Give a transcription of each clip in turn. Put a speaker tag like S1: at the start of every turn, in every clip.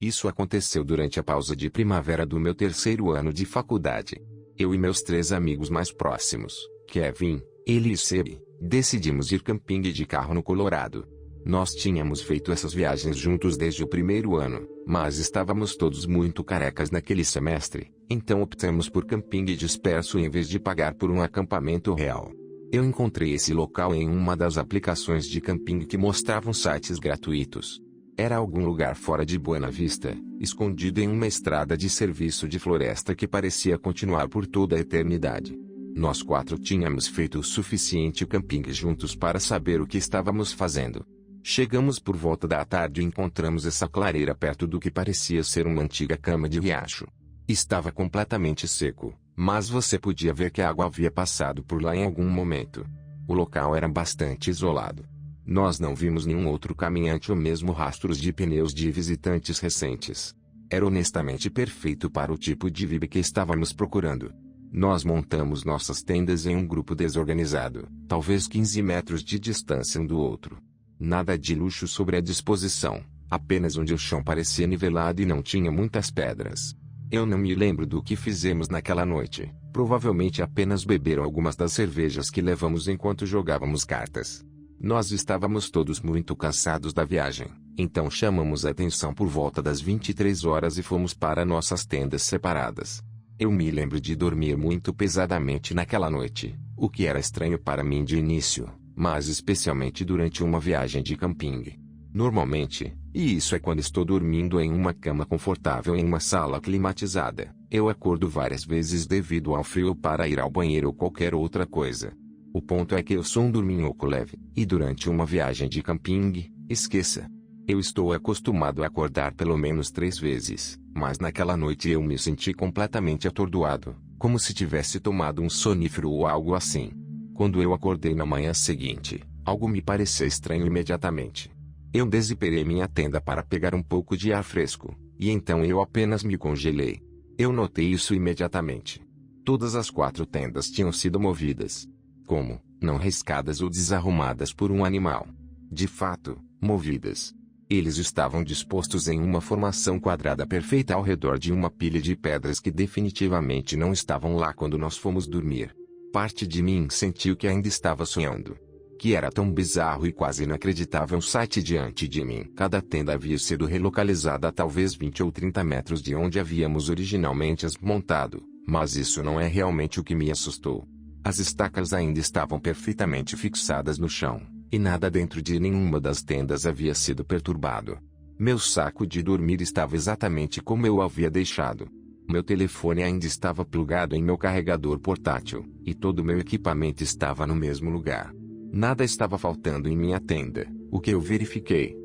S1: Isso aconteceu durante a pausa de primavera do meu terceiro ano de faculdade. Eu e meus 3 amigos mais próximos, Kevin, Eli e Seb, decidimos ir camping de carro no Colorado. Nós tínhamos feito essas viagens juntos desde o primeiro ano, mas estávamos todos muito carecas naquele semestre, então optamos por camping disperso em vez de pagar por um acampamento real. Eu encontrei esse local em uma das aplicações de camping que mostravam sites gratuitos. Era algum lugar fora de Buena Vista, escondido em uma estrada de serviço de floresta que parecia continuar por toda a eternidade. Nós 4 tínhamos feito o suficiente camping juntos para saber o que estávamos fazendo. Chegamos por volta da tarde e encontramos essa clareira perto do que parecia ser uma antiga cama de riacho. Estava completamente seco, mas você podia ver que a água havia passado por lá em algum momento. O local era bastante isolado. Nós não vimos nenhum outro caminhante ou mesmo rastros de pneus de visitantes recentes. Era honestamente perfeito para o tipo de vibe que estávamos procurando. Nós montamos nossas tendas em um grupo desorganizado, talvez 15 metros de distância um do outro. Nada de luxo sobre a disposição, apenas onde o chão parecia nivelado e não tinha muitas pedras. Eu não me lembro do que fizemos naquela noite, provavelmente apenas beberam algumas das cervejas que levamos enquanto jogávamos cartas. Nós estávamos todos muito cansados da viagem, então chamamos a atenção por volta das 23 horas e fomos para nossas tendas separadas. Eu me lembro de dormir muito pesadamente naquela noite, o que era estranho para mim de início, mas especialmente durante uma viagem de camping. Normalmente, e isso é quando estou dormindo em uma cama confortável em uma sala climatizada, eu acordo várias vezes devido ao frio para ir ao banheiro ou qualquer outra coisa. O ponto é que eu sou um dorminhoco leve, e durante uma viagem de camping, esqueça. Eu estou acostumado a acordar pelo menos 3 vezes, mas naquela noite eu me senti completamente atordoado, como se tivesse tomado um sonífero ou algo assim. Quando eu acordei na manhã seguinte, algo me pareceu estranho imediatamente. Eu desesperei minha tenda para pegar um pouco de ar fresco, e então eu apenas me congelei. Eu notei isso imediatamente. Todas as 4 tendas tinham sido movidas. Como, não riscadas ou desarrumadas por um animal. De fato, movidas. Eles estavam dispostos em uma formação quadrada perfeita ao redor de uma pilha de pedras que definitivamente não estavam lá quando nós fomos dormir. Parte de mim sentiu que ainda estava sonhando. Que era tão bizarro e quase inacreditável o site diante de mim. Cada tenda havia sido relocalizada a talvez 20 ou 30 metros de onde havíamos originalmente as montado, mas isso não é realmente o que me assustou. As estacas ainda estavam perfeitamente fixadas no chão, e nada dentro de nenhuma das tendas havia sido perturbado. Meu saco de dormir estava exatamente como eu havia deixado. Meu telefone ainda estava plugado em meu carregador portátil, e todo o meu equipamento estava no mesmo lugar. Nada estava faltando em minha tenda, o que eu verifiquei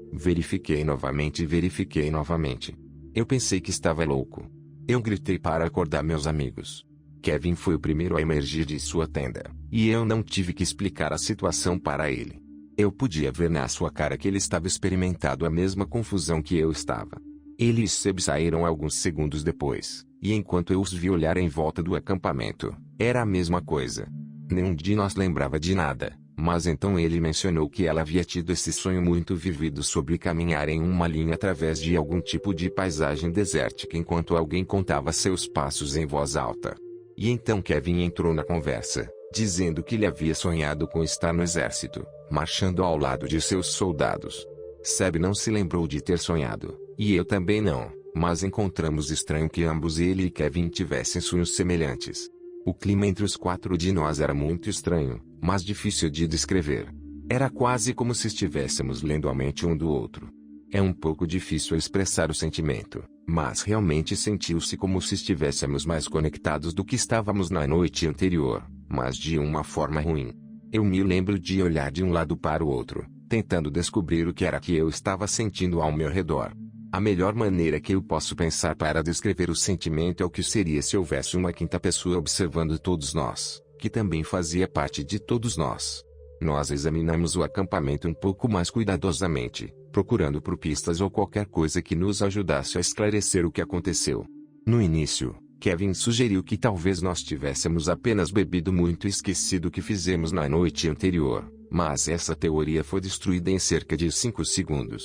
S1: novamente e verifiquei novamente. Eu pensei que estava louco. Eu gritei para acordar meus amigos. Kevin foi o primeiro a emergir de sua tenda, e eu não tive que explicar a situação para ele. Eu podia ver na sua cara que ele estava experimentando a mesma confusão que eu estava. Ele e Seb saíram alguns segundos depois, e enquanto eu os vi olhar em volta do acampamento, era a mesma coisa. Nenhum de nós lembrava de nada, mas então ele mencionou que ela havia tido esse sonho muito vivido sobre caminhar em uma linha através de algum tipo de paisagem desértica enquanto alguém contava seus passos em voz alta. E então Kevin entrou na conversa, dizendo que ele havia sonhado com estar no exército, marchando ao lado de seus soldados. Seb não se lembrou de ter sonhado, e eu também não, mas encontramos estranho que ambos ele e Kevin tivessem sonhos semelhantes. O clima entre os 4 de nós era muito estranho, mas difícil de descrever. Era quase como se estivéssemos lendo a mente um do outro. É um pouco difícil expressar o sentimento, mas realmente sentiu-se como se estivéssemos mais conectados do que estávamos na noite anterior, mas de uma forma ruim. Eu me lembro de olhar de um lado para o outro, tentando descobrir o que era que eu estava sentindo ao meu redor. A melhor maneira que eu posso pensar para descrever o sentimento é o que seria se houvesse uma quinta pessoa observando todos nós, que também fazia parte de todos nós. Nós examinamos o acampamento um pouco mais cuidadosamente, procurando por pistas ou qualquer coisa que nos ajudasse a esclarecer o que aconteceu. No início, Kevin sugeriu que talvez nós tivéssemos apenas bebido muito e esquecido o que fizemos na noite anterior, mas essa teoria foi destruída em cerca de 5 segundos.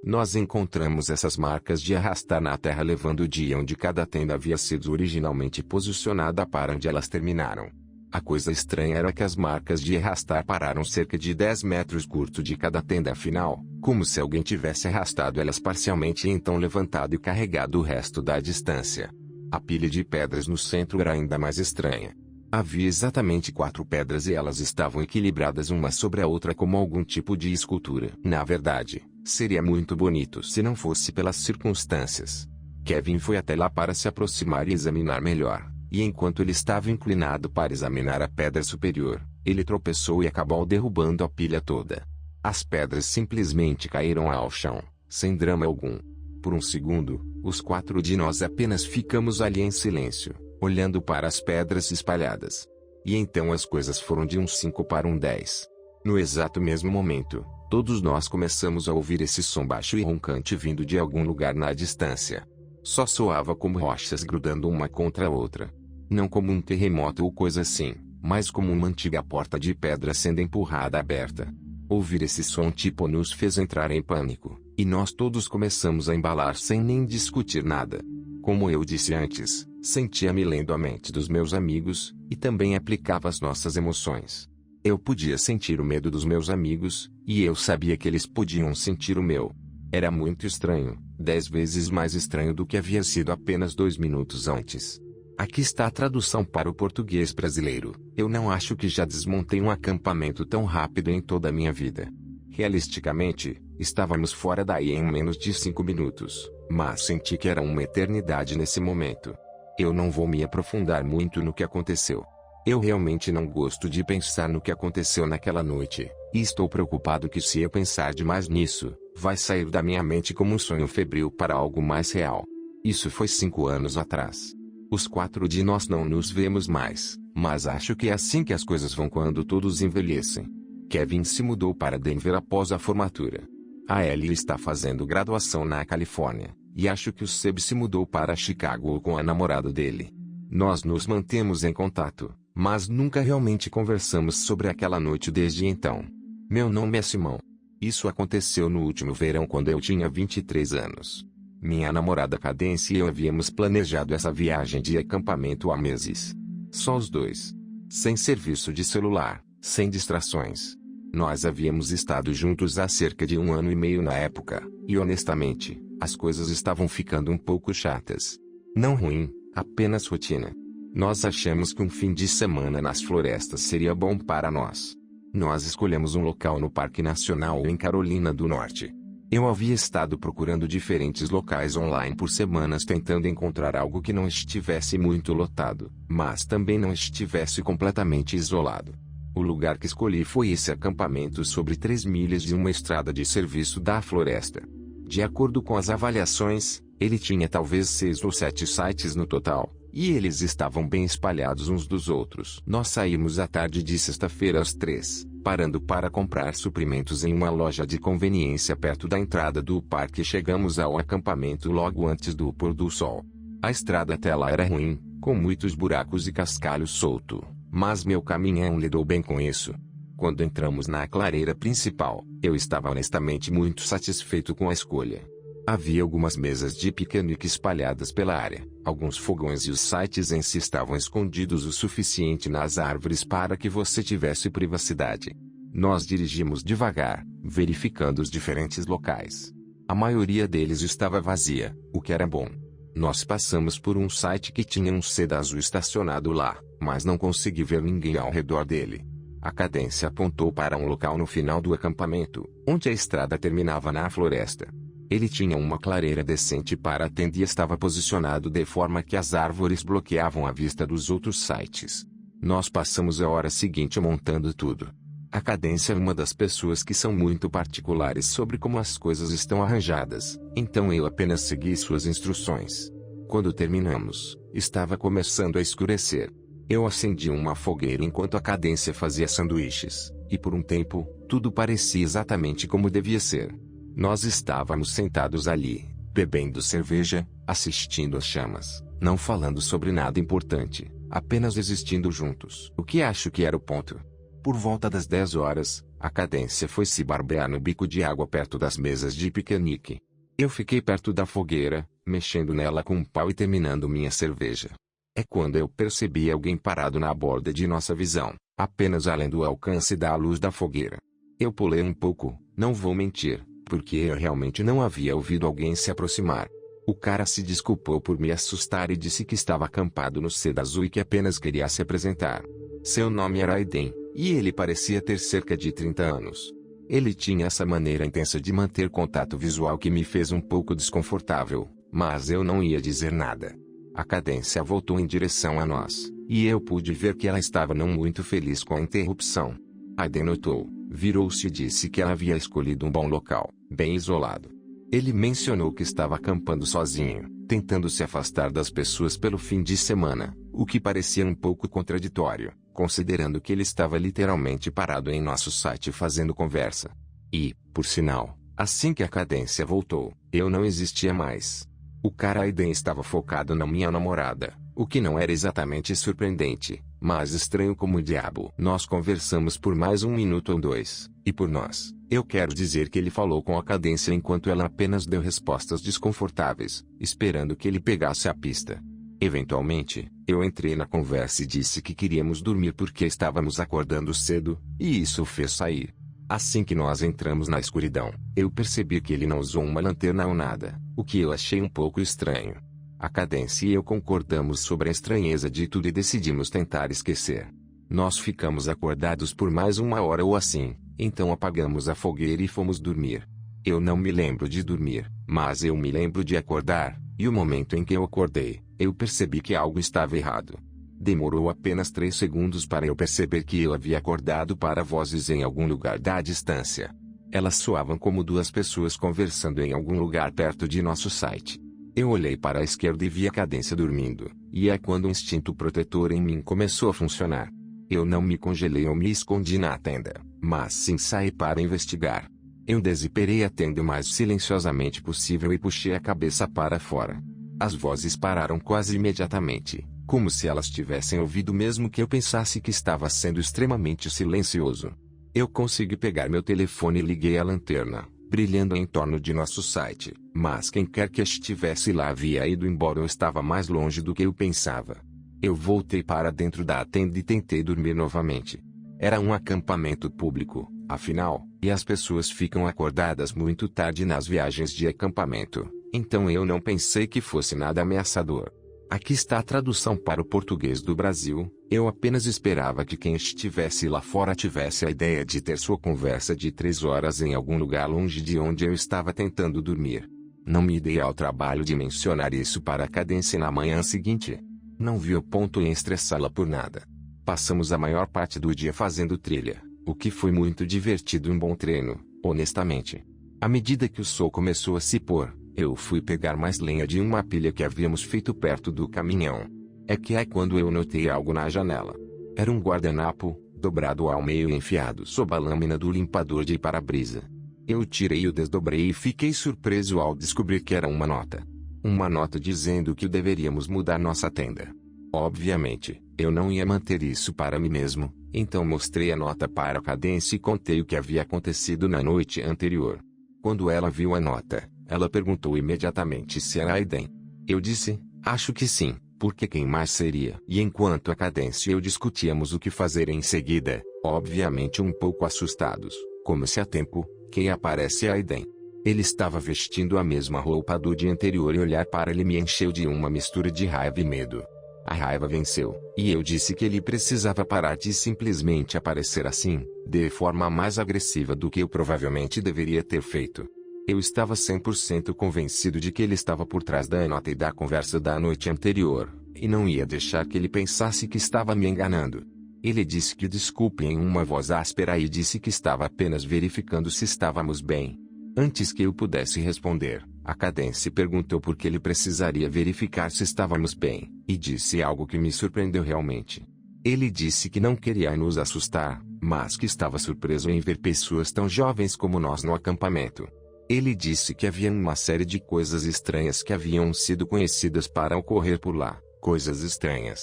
S1: Nós encontramos essas marcas de arrastar na terra levando o dia onde cada tenda havia sido originalmente posicionada para onde elas terminaram. A coisa estranha era que as marcas de arrastar pararam cerca de 10 metros curto de cada tenda final, como se alguém tivesse arrastado elas parcialmente e então levantado e carregado o resto da distância. A pilha de pedras no centro era ainda mais estranha. Havia exatamente 4 pedras e elas estavam equilibradas uma sobre a outra como algum tipo de escultura. Na verdade, seria muito bonito se não fosse pelas circunstâncias. Kevin foi até lá para se aproximar e examinar melhor, e enquanto ele estava inclinado para examinar a pedra superior, ele tropeçou e acabou derrubando a pilha toda. As pedras simplesmente caíram ao chão, sem drama algum. Por um segundo, os 4 de nós apenas ficamos ali em silêncio, olhando para as pedras espalhadas. E então as coisas foram de um 5 para um 10. No exato mesmo momento, todos nós começamos a ouvir esse som baixo e roncante vindo de algum lugar na distância. Só soava como rochas grudando uma contra a outra. Não como um terremoto ou coisa assim, mas como uma antiga porta de pedra sendo empurrada aberta. Ouvir esse som tipo nos fez entrar em pânico, e nós todos começamos a embalar sem nem discutir nada. Como eu disse antes, sentia-me lendo a mente dos meus amigos, e também aplicava as nossas emoções. Eu podia sentir o medo dos meus amigos, e eu sabia que eles podiam sentir o meu. Era muito estranho, 10 vezes mais estranho do que havia sido apenas 2 minutos antes. Aqui está a tradução para o português brasileiro. Eu não acho que já desmontei um acampamento tão rápido em toda a minha vida. Realisticamente, estávamos fora daí em menos de 5 minutos, mas senti que era uma eternidade nesse momento. Eu não vou me aprofundar muito no que aconteceu. Eu realmente não gosto de pensar no que aconteceu naquela noite, e estou preocupado que se eu pensar demais nisso, vai sair da minha mente como um sonho febril para algo mais real. Isso foi 5 anos atrás. Os 4 de nós não nos vemos mais, mas acho que é assim que as coisas vão quando todos envelhecem. Kevin se mudou para Denver após a formatura. A Ellie está fazendo graduação na Califórnia, e acho que o Seb se mudou para Chicago com a namorada dele. Nós nos mantemos em contato, mas nunca realmente conversamos sobre aquela noite desde então. Meu nome é Simão. Isso aconteceu no último verão quando eu tinha 23 anos. Minha namorada Cadência e eu havíamos planejado essa viagem de acampamento há meses. Só os dois. Sem serviço de celular, sem distrações. Nós havíamos estado juntos há cerca de 1 ano e meio na época, e honestamente, as coisas estavam ficando um pouco chatas. Não ruim, apenas rotina. Nós achamos que um fim de semana nas florestas seria bom para nós. Nós escolhemos um local no Parque Nacional em Carolina do Norte. Eu havia estado procurando diferentes locais online por semanas tentando encontrar algo que não estivesse muito lotado, mas também não estivesse completamente isolado. O lugar que escolhi foi esse acampamento sobre 3 milhas de uma estrada de serviço da floresta. De acordo com as avaliações, ele tinha talvez 6 ou 7 sites no total, e eles estavam bem espalhados uns dos outros. Nós saímos à tarde de sexta-feira às 3, parando para comprar suprimentos em uma loja de conveniência perto da entrada do parque e chegamos ao acampamento logo antes do pôr do sol. A estrada até lá era ruim, com muitos buracos e cascalho solto, mas meu caminhão lidou bem com isso. Quando entramos na clareira principal, eu estava honestamente muito satisfeito com a escolha. Havia algumas mesas de piquenique espalhadas pela área, alguns fogões e os sites em si estavam escondidos o suficiente nas árvores para que você tivesse privacidade. Nós dirigimos devagar, verificando os diferentes locais. A maioria deles estava vazia, o que era bom. Nós passamos por um site que tinha um Seda azul estacionado lá, mas não consegui ver ninguém ao redor dele. A Cadência apontou para um local no final do acampamento, onde a estrada terminava na floresta. Ele tinha uma clareira decente para a tenda e estava posicionado de forma que as árvores bloqueavam a vista dos outros sites. Nós passamos a hora seguinte montando tudo. A Cadência é uma das pessoas que são muito particulares sobre como as coisas estão arranjadas, então eu apenas segui suas instruções. Quando terminamos, estava começando a escurecer. Eu acendi uma fogueira enquanto a Cadência fazia sanduíches, e por um tempo, tudo parecia exatamente como devia ser. Nós estávamos sentados ali, bebendo cerveja, assistindo às chamas, não falando sobre nada importante, apenas existindo juntos. O que acho que era o ponto. Por volta das 10 horas, A Cadência foi se barbear no bico de água perto das mesas de piquenique. Eu fiquei perto da fogueira, mexendo nela com um pau e terminando minha cerveja. É quando eu percebi alguém parado na borda de nossa visão, apenas além do alcance da luz da fogueira. Eu pulei um pouco, não vou mentir, porque eu realmente não havia ouvido alguém se aproximar. O cara se desculpou por me assustar e disse que estava acampado no Seda Azul e que apenas queria se apresentar. Seu nome era Aiden, e ele parecia ter cerca de 30 anos. Ele tinha essa maneira intensa de manter contato visual que me fez um pouco desconfortável, mas eu não ia dizer nada. A Cadência voltou em direção a nós, e eu pude ver que ela estava não muito feliz com a interrupção. Aiden notou, virou-se e disse que ela havia escolhido um bom local, bem isolado. Ele mencionou que estava acampando sozinho, tentando se afastar das pessoas pelo fim de semana, o que parecia um pouco contraditório, considerando que ele estava literalmente parado em nosso site fazendo conversa. E, por sinal, assim que a Cadência voltou, eu não existia mais. O cara Aiden estava focado na minha namorada, o que não era exatamente surpreendente, mas estranho como o diabo. Nós conversamos por mais 1 minuto ou 2, e por nós, eu quero dizer que ele falou com a Cadência enquanto ela apenas deu respostas desconfortáveis, esperando que ele pegasse a pista. Eventualmente, eu entrei na conversa e disse que queríamos dormir porque estávamos acordando cedo, e isso o fez sair. Assim que nós entramos na escuridão, eu percebi que ele não usou uma lanterna ou nada, o que eu achei um pouco estranho. A Cadência e eu concordamos sobre a estranheza de tudo e decidimos tentar esquecer. Nós ficamos acordados por mais 1 hora ou assim, então apagamos a fogueira e fomos dormir. Eu não me lembro de dormir, mas eu me lembro de acordar, e o momento em que eu acordei, eu percebi que algo estava errado. Demorou apenas 3 segundos para eu perceber que eu havia acordado para vozes em algum lugar da distância. Elas soavam como 2 pessoas conversando em algum lugar perto de nosso site. Eu olhei para a esquerda e vi a Cadência dormindo, e é quando o instinto protetor em mim começou a funcionar. Eu não me congelei ou me escondi na tenda, mas sim saí para investigar. Eu desemperei a tenda o mais silenciosamente possível e puxei a cabeça para fora. As vozes pararam quase imediatamente, como se elas tivessem ouvido mesmo que eu pensasse que estava sendo extremamente silencioso. Eu consegui pegar meu telefone e liguei a lanterna, brilhando em torno de nosso site, mas quem quer que estivesse lá havia ido embora ou estava mais longe do que eu pensava. Eu voltei para dentro da tenda e tentei dormir novamente. Era um acampamento público, afinal, e as pessoas ficam acordadas muito tarde nas viagens de acampamento, então eu não pensei que fosse nada ameaçador. Aqui está a tradução para o português do Brasil. Eu apenas esperava que quem estivesse lá fora tivesse a ideia de ter sua conversa de 3 horas em algum lugar longe de onde eu estava tentando dormir. Não me dei ao trabalho de mencionar isso para a Cadência na manhã seguinte. Não vi o ponto em estressá-la por nada. Passamos a maior parte do dia fazendo trilha, o que foi muito divertido e um bom treino, honestamente. À medida que o sol começou a se pôr, eu fui pegar mais lenha de uma pilha que havíamos feito perto do caminhão. É quando eu notei algo na janela. Era um guardanapo, dobrado ao meio e enfiado sob a lâmina do limpador de para-brisa. Eu tirei e o desdobrei e fiquei surpreso ao descobrir que era uma nota. Uma nota dizendo que deveríamos mudar nossa tenda. Obviamente, eu não ia manter isso para mim mesmo, então mostrei a nota para a Cadência e contei o que havia acontecido na noite anterior. Quando ela viu a nota, ela perguntou imediatamente se era Aiden. Eu disse, acho que sim, porque quem mais seria? E enquanto a Cadência e eu discutíamos o que fazer em seguida, obviamente um pouco assustados, como se há tempo, quem aparece é Aiden. Ele estava vestindo a mesma roupa do dia anterior e olhar para ele me encheu de uma mistura de raiva e medo. A raiva venceu, e eu disse que ele precisava parar de simplesmente aparecer assim, de forma mais agressiva do que eu provavelmente deveria ter feito. Eu estava 100% convencido de que ele estava por trás da nota e da conversa da noite anterior, e não ia deixar que ele pensasse que estava me enganando. Ele disse que desculpe em uma voz áspera e disse que estava apenas verificando se estávamos bem. Antes que eu pudesse responder, a Cadência perguntou por que ele precisaria verificar se estávamos bem, e disse algo que me surpreendeu realmente. Ele disse que não queria nos assustar, mas que estava surpreso em ver pessoas tão jovens como nós no acampamento. Ele disse que havia uma série de coisas estranhas que haviam sido conhecidas para ocorrer por lá, coisas estranhas.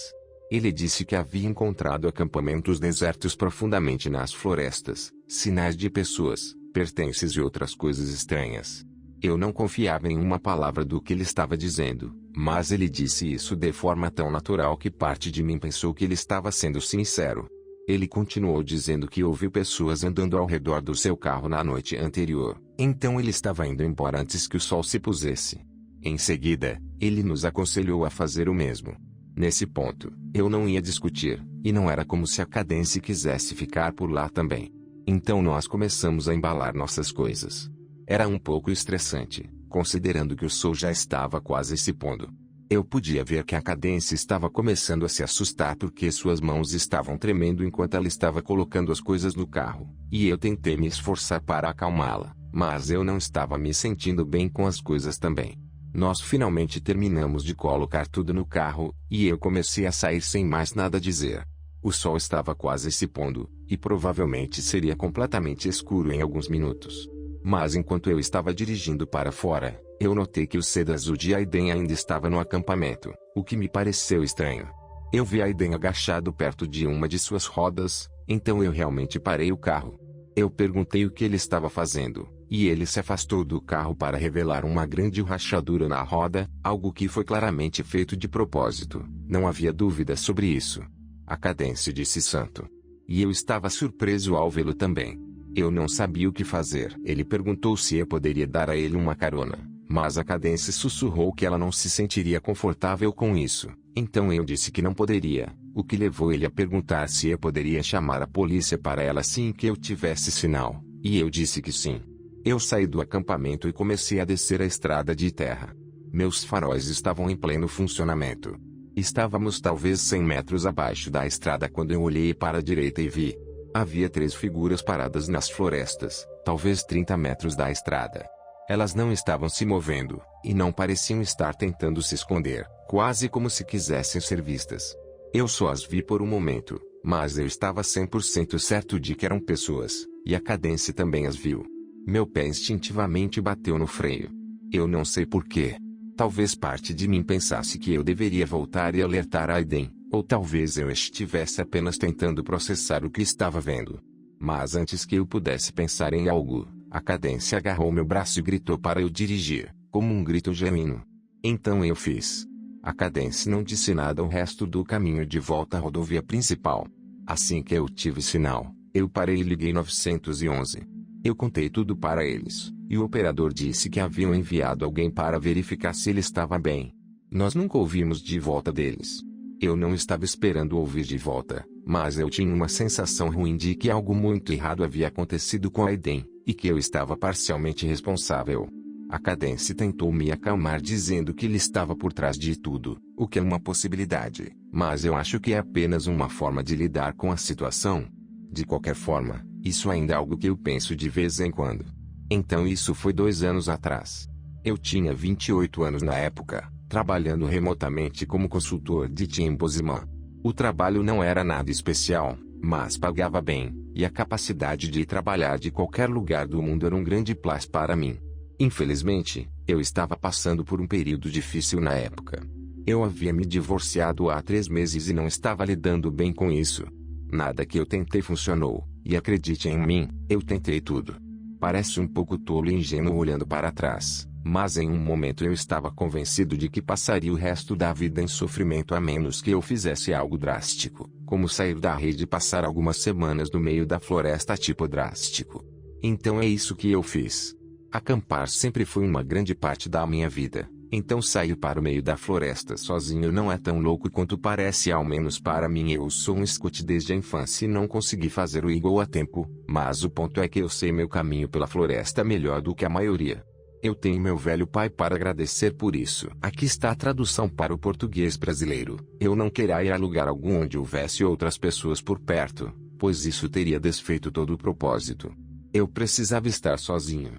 S1: Ele disse que havia encontrado acampamentos desertos profundamente nas florestas, sinais de pessoas, pertences e outras coisas estranhas. Eu não confiava em uma palavra do que ele estava dizendo, mas ele disse isso de forma tão natural que parte de mim pensou que ele estava sendo sincero. Ele continuou dizendo que ouviu pessoas andando ao redor do seu carro na noite anterior, então ele estava indo embora antes que o sol se pusesse. Em seguida, ele nos aconselhou a fazer o mesmo. Nesse ponto, eu não ia discutir, e não era como se a Cadence quisesse ficar por lá também. Então nós começamos a embalar nossas coisas. Era um pouco estressante, considerando que o sol já estava quase se pondo. Eu podia ver que a Cadence estava começando a se assustar porque suas mãos estavam tremendo enquanto ela estava colocando as coisas no carro, e eu tentei me esforçar para acalmá-la, mas eu não estava me sentindo bem com as coisas também. Nós finalmente terminamos de colocar tudo no carro, e eu comecei a sair sem mais nada dizer. O sol estava quase se pondo, e provavelmente seria completamente escuro em alguns minutos. Mas enquanto eu estava dirigindo para fora, eu notei que o Seda azul de Aiden ainda estava no acampamento, o que me pareceu estranho. Eu vi Aiden agachado perto de uma de suas rodas, então eu realmente parei o carro. Eu perguntei o que ele estava fazendo, e ele se afastou do carro para revelar uma grande rachadura na roda, algo que foi claramente feito de propósito, não havia dúvida sobre isso. A Cadence disse santo. E eu estava surpreso ao vê-lo também. Eu não sabia o que fazer. Ele perguntou se eu poderia dar a ele uma carona, mas a Cadence sussurrou que ela não se sentiria confortável com isso, então eu disse que não poderia, o que levou ele a perguntar se eu poderia chamar a polícia para ela assim que eu tivesse sinal, e eu disse que sim. Eu saí do acampamento e comecei a descer a estrada de terra. Meus faróis estavam em pleno funcionamento. Estávamos talvez 100 metros abaixo da estrada quando eu olhei para a direita e vi. Havia 3 figuras paradas nas florestas, talvez 30 metros da estrada. Elas não estavam se movendo, e não pareciam estar tentando se esconder, quase como se quisessem ser vistas. Eu só as vi por um momento, mas eu estava 100% certo de que eram pessoas, e a Cadence também as viu. Meu pé instintivamente bateu no freio. Eu não sei porquê. Talvez parte de mim pensasse que eu deveria voltar e alertar Aiden, ou talvez eu estivesse apenas tentando processar o que estava vendo. Mas antes que eu pudesse pensar em algo, a Cadence agarrou meu braço e gritou para eu dirigir, como um grito genuíno. Então eu fiz. A Cadence não disse nada o resto do caminho de volta à rodovia principal. Assim que eu tive sinal, eu parei e liguei 911. Eu contei tudo para eles, e o operador disse que haviam enviado alguém para verificar se ele estava bem. Nós nunca ouvimos de volta deles. Eu não estava esperando ouvir de volta, mas eu tinha uma sensação ruim de que algo muito errado havia acontecido com Aiden, e que eu estava parcialmente responsável. A Cadence tentou me acalmar dizendo que ele estava por trás de tudo, o que é uma possibilidade, mas eu acho que é apenas uma forma de lidar com a situação. De qualquer forma, isso ainda é algo que eu penso de vez em quando. Então isso foi 2 anos atrás. Eu tinha 28 anos na época, trabalhando remotamente como consultor de Tim Bozeman. O trabalho não era nada especial, mas pagava bem, e a capacidade de trabalhar de qualquer lugar do mundo era um grande plus para mim. Infelizmente, eu estava passando por um período difícil na época. Eu havia me divorciado há 3 meses e não estava lidando bem com isso. Nada que eu tentei funcionou, e acredite em mim, eu tentei tudo. Parece um pouco tolo e ingênuo olhando para trás, mas em um momento eu estava convencido de que passaria o resto da vida em sofrimento a menos que eu fizesse algo drástico, como sair da rede e passar algumas semanas no meio da floresta tipo drástico. Então é isso que eu fiz. Acampar sempre foi uma grande parte da minha vida. Então sair para o meio da floresta sozinho não é tão louco quanto parece, ao menos para mim. Eu sou um scout desde a infância e não consegui fazer o Eagle a tempo, mas o ponto é que eu sei meu caminho pela floresta melhor do que a maioria. Eu tenho meu velho pai para agradecer por isso. Aqui está a tradução para o português brasileiro. Eu não queria ir a lugar algum onde houvesse outras pessoas por perto, pois isso teria desfeito todo o propósito. Eu precisava estar sozinho.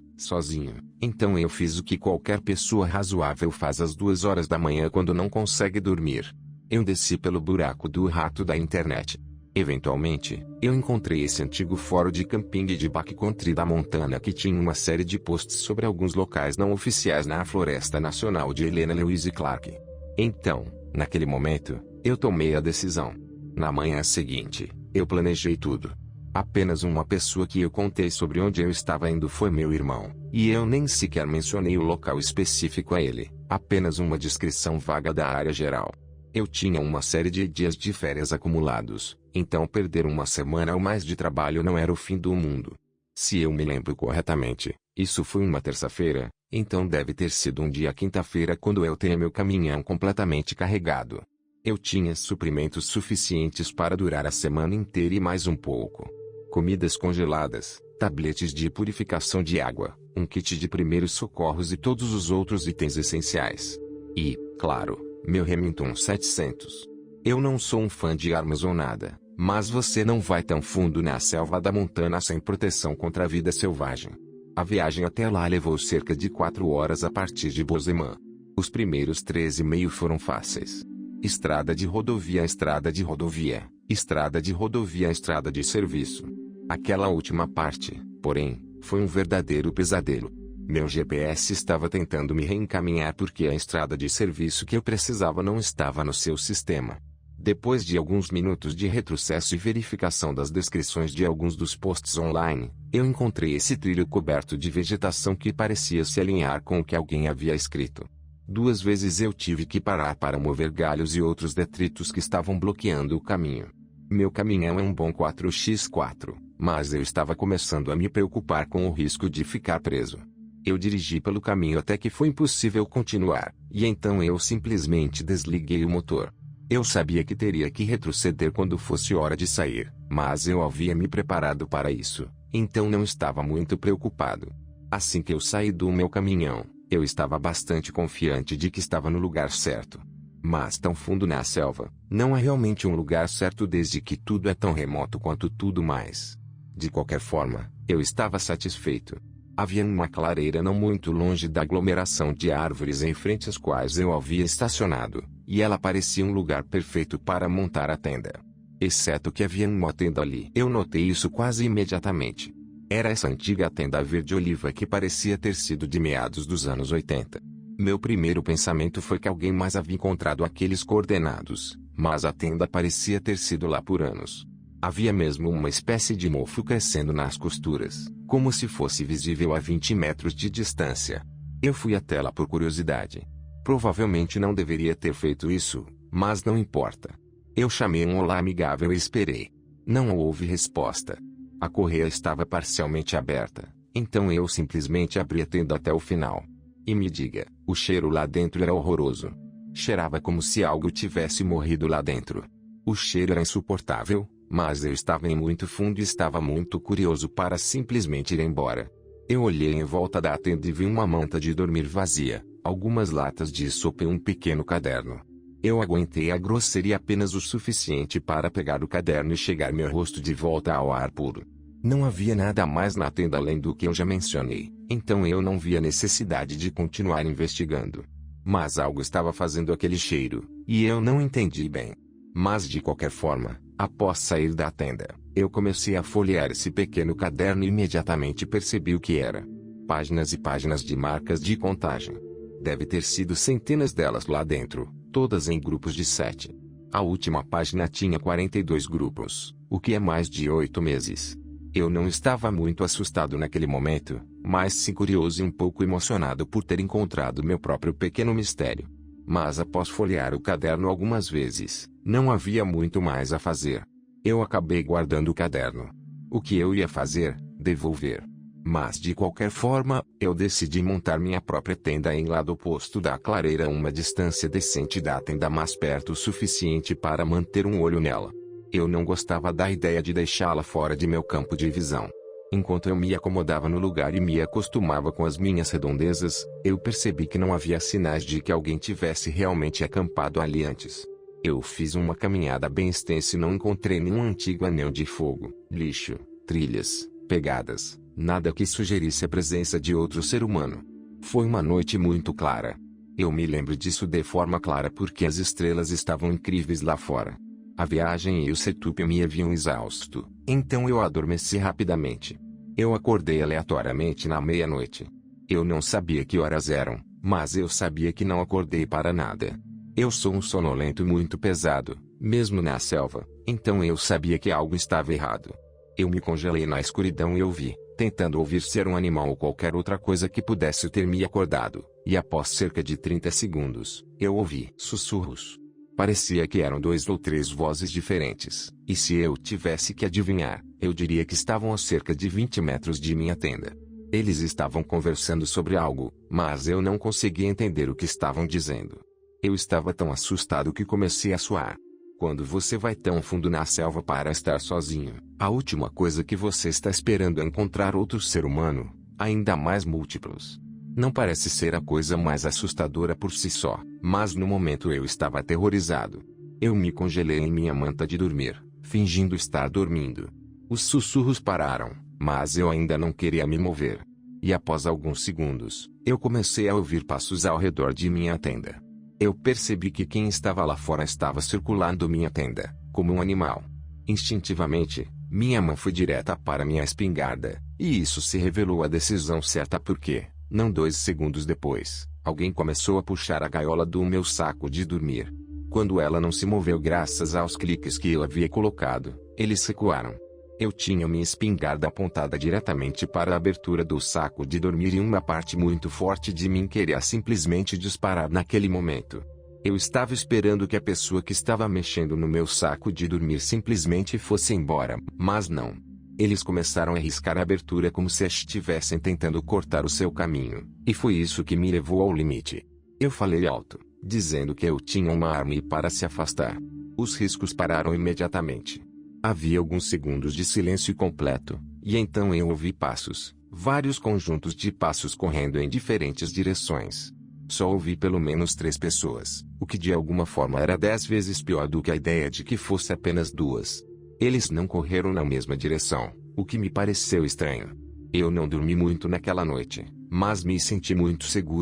S1: Então eu fiz o que qualquer pessoa razoável faz às 2 horas da manhã quando não consegue dormir. Eu desci pelo buraco do rato da internet. Eventualmente, eu encontrei esse antigo fórum de camping de backcountry da Montana que tinha uma série de posts sobre alguns locais não oficiais na Floresta Nacional de Helena Lewis e Clark. Então, naquele momento, eu tomei a decisão. Na manhã seguinte, eu planejei tudo. Apenas uma pessoa que eu contei sobre onde eu estava indo foi meu irmão, e eu nem sequer mencionei o local específico a ele, apenas uma descrição vaga da área geral. Eu tinha uma série de dias de férias acumulados, então perder uma semana ou mais de trabalho não era o fim do mundo. Se eu me lembro corretamente, isso foi uma terça-feira, então deve ter sido um dia quinta-feira quando eu tenho meu caminhão completamente carregado. Eu tinha suprimentos suficientes para durar a semana inteira e mais um pouco. Comidas congeladas, tabletes de purificação de água, um kit de primeiros socorros e todos os outros itens essenciais. E, claro, meu Remington 700. Eu não sou um fã de armas ou nada, mas você não vai tão fundo na selva da Montana sem proteção contra a vida selvagem. A viagem até lá levou cerca de 4 horas a partir de Bozeman. Os primeiros 13,5 foram fáceis. Estrada de rodovia, estrada de rodovia, estrada de rodovia, estrada de serviço. Aquela última parte, porém, foi um verdadeiro pesadelo. Meu GPS estava tentando me reencaminhar porque a estrada de serviço que eu precisava não estava no seu sistema. Depois de alguns minutos de retrocesso e verificação das descrições de alguns dos posts online, eu encontrei esse trilho coberto de vegetação que parecia se alinhar com o que alguém havia escrito. 2 vezes eu tive que parar para mover galhos e outros detritos que estavam bloqueando o caminho. Meu caminhão é um bom 4x4, mas eu estava começando a me preocupar com o risco de ficar preso. Eu dirigi pelo caminho até que foi impossível continuar, e então eu simplesmente desliguei o motor. Eu sabia que teria que retroceder quando fosse hora de sair, mas eu havia me preparado para isso, então não estava muito preocupado. Assim que eu saí do meu caminhão, eu estava bastante confiante de que estava no lugar certo. Mas tão fundo na selva, não há realmente um lugar certo desde que tudo é tão remoto quanto tudo mais. De qualquer forma, eu estava satisfeito. Havia uma clareira não muito longe da aglomeração de árvores em frente às quais eu havia estacionado, e ela parecia um lugar perfeito para montar a tenda. Exceto que havia uma tenda ali. Eu notei isso quase imediatamente. Era essa antiga tenda verde-oliva que parecia ter sido de meados dos anos 80. Meu primeiro pensamento foi que alguém mais havia encontrado aqueles coordenados, mas a tenda parecia ter sido lá por anos. Havia mesmo uma espécie de mofo crescendo nas costuras, como se fosse visível a 20 metros de distância. Eu fui até lá por curiosidade. Provavelmente não deveria ter feito isso, mas não importa. Eu chamei um olá amigável e esperei. Não houve resposta. A correia estava parcialmente aberta, então eu simplesmente abri a tenda até o final. E me diga, o cheiro lá dentro era horroroso. Cheirava como se algo tivesse morrido lá dentro. O cheiro era insuportável, mas eu estava em muito fundo e estava muito curioso para simplesmente ir embora. Eu olhei em volta da tenda e vi uma manta de dormir vazia, algumas latas de sopa e um pequeno caderno. Eu aguentei a grosseria apenas o suficiente para pegar o caderno e chegar meu rosto de volta ao ar puro. Não havia nada mais na tenda além do que eu já mencionei, então eu não via necessidade de continuar investigando. Mas algo estava fazendo aquele cheiro, e eu não entendi bem. Mas de qualquer forma, após sair da tenda, eu comecei a folhear esse pequeno caderno e imediatamente percebi o que era. Páginas e páginas de marcas de contagem. Deve ter sido centenas delas lá dentro, todas em grupos de 7. A última página tinha 42 grupos, o que é mais de 8 meses. Eu não estava muito assustado naquele momento, mas sim curioso e um pouco emocionado por ter encontrado meu próprio pequeno mistério. Mas após folhear o caderno algumas vezes, não havia muito mais a fazer. Eu acabei guardando o caderno. O que eu ia fazer? Devolver. Mas de qualquer forma, eu decidi montar minha própria tenda em lado oposto da clareira a uma distância decente da tenda, mas perto o suficiente para manter um olho nela. Eu não gostava da ideia de deixá-la fora de meu campo de visão. Enquanto eu me acomodava no lugar e me acostumava com as minhas redondezas, eu percebi que não havia sinais de que alguém tivesse realmente acampado ali antes. Eu fiz uma caminhada bem extensa e não encontrei nenhum antigo anel de fogo, lixo, trilhas, pegadas, nada que sugerisse a presença de outro ser humano. Foi uma noite muito clara. Eu me lembro disso de forma clara porque as estrelas estavam incríveis lá fora. A viagem e o setup me haviam exausto, então eu adormeci rapidamente. Eu acordei aleatoriamente na meia-noite. Eu não sabia que horas eram, mas eu sabia que não acordei para nada. Eu sou um sonolento muito pesado, mesmo na selva, então eu sabia que algo estava errado. Eu me congelei na escuridão e ouvi, tentando ouvir ser um animal ou qualquer outra coisa que pudesse ter me acordado, e após cerca de 30 segundos, eu ouvi sussurros. Parecia que eram 2 ou 3 vozes diferentes, e se eu tivesse que adivinhar, eu diria que estavam a cerca de 20 metros de minha tenda. Eles estavam conversando sobre algo, mas eu não conseguia entender o que estavam dizendo. Eu estava tão assustado que comecei a suar. Quando você vai tão fundo na selva para estar sozinho, a última coisa que você está esperando é encontrar outro ser humano, ainda mais múltiplos. Não parece ser a coisa mais assustadora por si só, mas no momento eu estava aterrorizado. Eu me congelei em minha manta de dormir, fingindo estar dormindo. Os sussurros pararam, mas eu ainda não queria me mover. E após alguns segundos, eu comecei a ouvir passos ao redor de minha tenda. Eu percebi que quem estava lá fora estava circulando minha tenda, como um animal. Instintivamente, minha mão foi direta para minha espingarda, e isso se revelou a decisão certa porque, não 2 segundos depois, alguém começou a puxar a gaiola do meu saco de dormir. Quando ela não se moveu graças aos cliques que eu havia colocado, eles recuaram. Eu tinha minha espingarda apontada diretamente para a abertura do saco de dormir e uma parte muito forte de mim queria simplesmente disparar naquele momento. Eu estava esperando que a pessoa que estava mexendo no meu saco de dormir simplesmente fosse embora, mas não. Eles começaram a riscar a abertura como se estivessem tentando cortar o seu caminho, e foi isso que me levou ao limite. Eu falei alto, dizendo que eu tinha uma arma e para se afastar. Os riscos pararam imediatamente. Havia alguns segundos de silêncio completo, e então eu ouvi passos, vários conjuntos de passos correndo em diferentes direções. Só ouvi pelo menos 3 pessoas, o que de alguma forma era 10 vezes pior do que a ideia de que fosse apenas 2. Eles não correram na mesma direção, o que me pareceu estranho. Eu não dormi muito naquela noite, mas me senti muito seguro